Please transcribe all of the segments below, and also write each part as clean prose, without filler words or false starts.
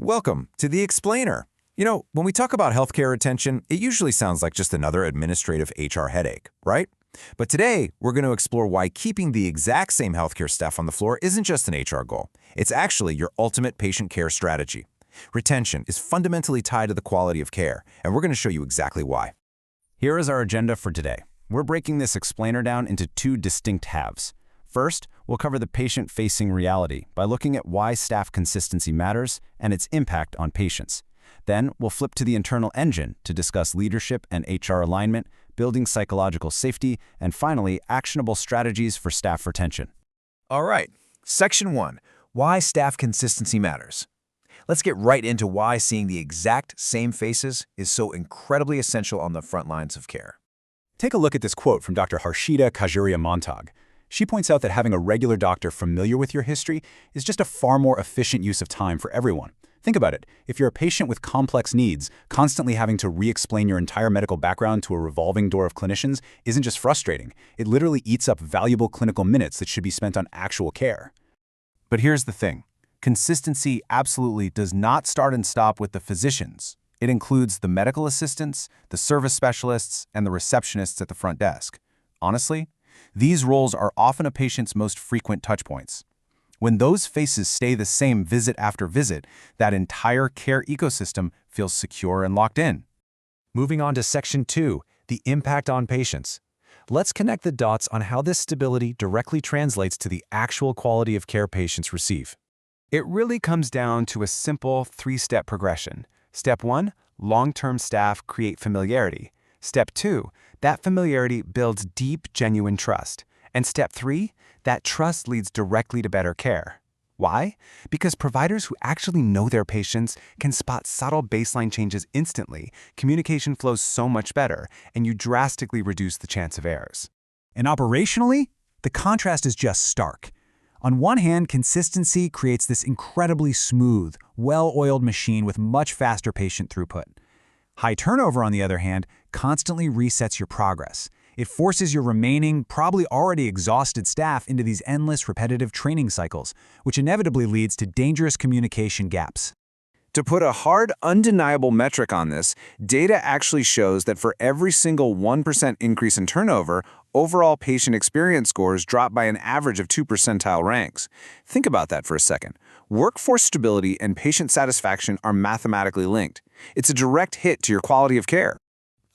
Welcome to The Explainer. When we talk about healthcare retention, it usually sounds like just another administrative HR headache, right? But today, we're going to explore why keeping the exact same healthcare staff on the floor isn't just an HR goal. It's actually your ultimate patient care strategy. Retention is fundamentally tied to the quality of care, and we're going to show you exactly why. Here is our agenda for today. We're breaking this explainer down into two distinct halves. First, we'll cover the patient-facing reality by looking at why staff consistency matters and its impact on patients. Then, we'll flip to the internal engine to discuss leadership and HR alignment, building psychological safety, and finally, actionable strategies for staff retention. All right, Section 1, Why Staff Consistency Matters. Let's get right into why seeing the exact same faces is so incredibly essential on the front lines of care. Take a look at this quote from Dr. Harshita Kajuria-Montag. She points out that having a regular doctor familiar with your history is just a far more efficient use of time for everyone. Think about it. If you're a patient with complex needs, constantly having to re-explain your entire medical background to a revolving door of clinicians isn't just frustrating. It literally eats up valuable clinical minutes that should be spent on actual care. But here's the thing. Consistency absolutely does not start and stop with the physicians. It includes the medical assistants, the service specialists, and the receptionists at the front desk. Honestly, these roles are often a patient's most frequent touchpoints. When those faces stay the same visit after visit, that entire care ecosystem feels secure and locked in. Moving on to Section 2, the impact on patients. Let's connect the dots on how this stability directly translates to the actual quality of care patients receive. It really comes down to a simple three-step progression. Step 1, long-term staff create familiarity. Step 2, that familiarity builds deep, genuine trust. And Step 3, that trust leads directly to better care. Why? Because providers who actually know their patients can spot subtle baseline changes instantly, communication flows so much better, and you drastically reduce the chance of errors. And operationally, the contrast is just stark. On one hand, consistency creates this incredibly smooth, well-oiled machine with much faster patient throughput. High turnover, on the other hand, constantly resets your progress. It forces your remaining, probably already exhausted staff into these endless repetitive training cycles, which inevitably leads to dangerous communication gaps. To put a hard, undeniable metric on this, data actually shows that for every single 1% increase in turnover, overall patient experience scores drop by an average of 2 percentile ranks. Think about that for a second. Workforce stability and patient satisfaction are mathematically linked. It's a direct hit to your quality of care.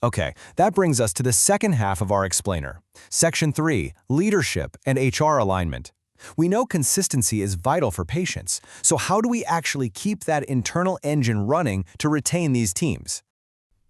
Okay, that brings us to the second half of our explainer. Section 3, leadership and HR alignment. We know consistency is vital for patients, so how do we actually keep that internal engine running to retain these teams?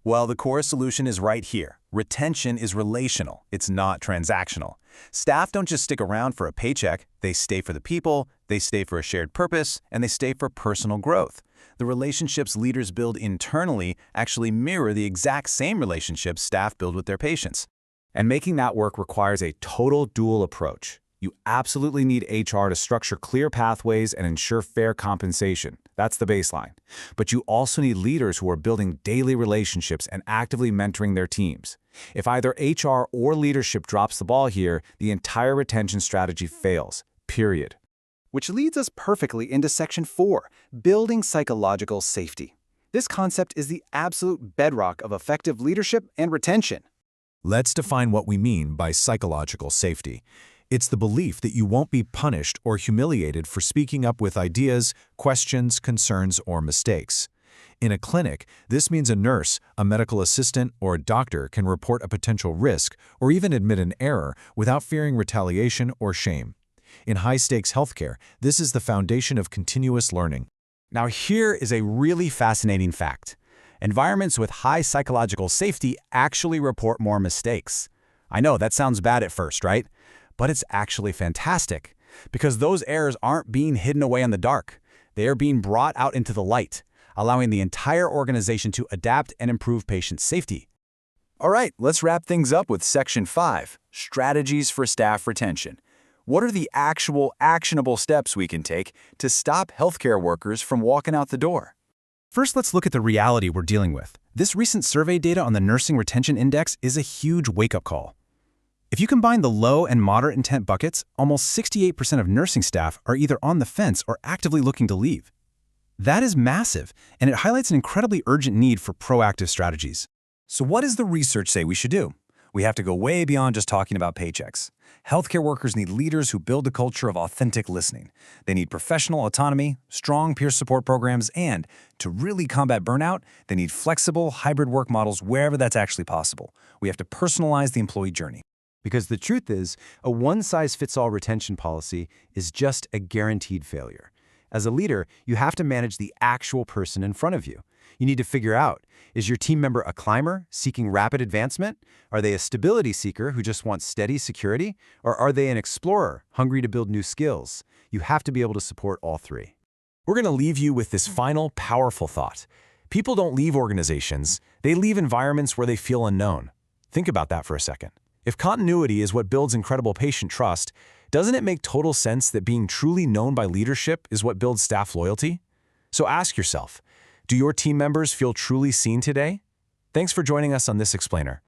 Well, the core solution is right here. Retention is relational, it's not transactional. Staff don't just stick around for a paycheck, they stay for the people, they stay for a shared purpose, and they stay for personal growth. The relationships leaders build internally actually mirror the exact same relationships staff build with their patients. And making that work requires a total dual approach. You absolutely need HR to structure clear pathways and ensure fair compensation. That's the baseline. But you also need leaders who are building daily relationships and actively mentoring their teams. If either HR or leadership drops the ball here, the entire retention strategy fails, period. Which leads us perfectly into Section 4, building psychological safety. This concept is the absolute bedrock of effective leadership and retention. Let's define what we mean by psychological safety. It's the belief that you won't be punished or humiliated for speaking up with ideas, questions, concerns, or mistakes. In a clinic, this means a nurse, a medical assistant, or a doctor can report a potential risk or even admit an error without fearing retaliation or shame. In high-stakes healthcare, this is the foundation of continuous learning. Now here is a really fascinating fact. Environments with high psychological safety actually report more mistakes. I know that sounds bad at first, right? But it's actually fantastic, because those errors aren't being hidden away in the dark. They are being brought out into the light, allowing the entire organization to adapt and improve patient safety. All right, let's wrap things up with Section 5, strategies for staff retention. What are the actual actionable steps we can take to stop healthcare workers from walking out the door? First, let's look at the reality we're dealing with. This recent survey data on the Nursing Retention Index is a huge wake-up call. If you combine the low and moderate intent buckets, almost 68% of nursing staff are either on the fence or actively looking to leave. That is massive, and it highlights an incredibly urgent need for proactive strategies. So what does the research say we should do? We have to go way beyond just talking about paychecks. Healthcare workers need leaders who build a culture of authentic listening. They need professional autonomy, strong peer support programs, and to really combat burnout, they need flexible, hybrid work models wherever that's actually possible. We have to personalize the employee journey. Because the truth is, a one-size-fits-all retention policy is just a guaranteed failure. As a leader, you have to manage the actual person in front of you. You need to figure out, is your team member a climber seeking rapid advancement? Are they a stability seeker who just wants steady security? Or are they an explorer hungry to build new skills? You have to be able to support all three. We're going to leave you with this final, powerful thought. People don't leave organizations, they leave environments where they feel unknown. Think about that for a second. If continuity is what builds incredible patient trust, doesn't it make total sense that being truly known by leadership is what builds staff loyalty? So ask yourself, do your team members feel truly seen today? Thanks for joining us on this explainer.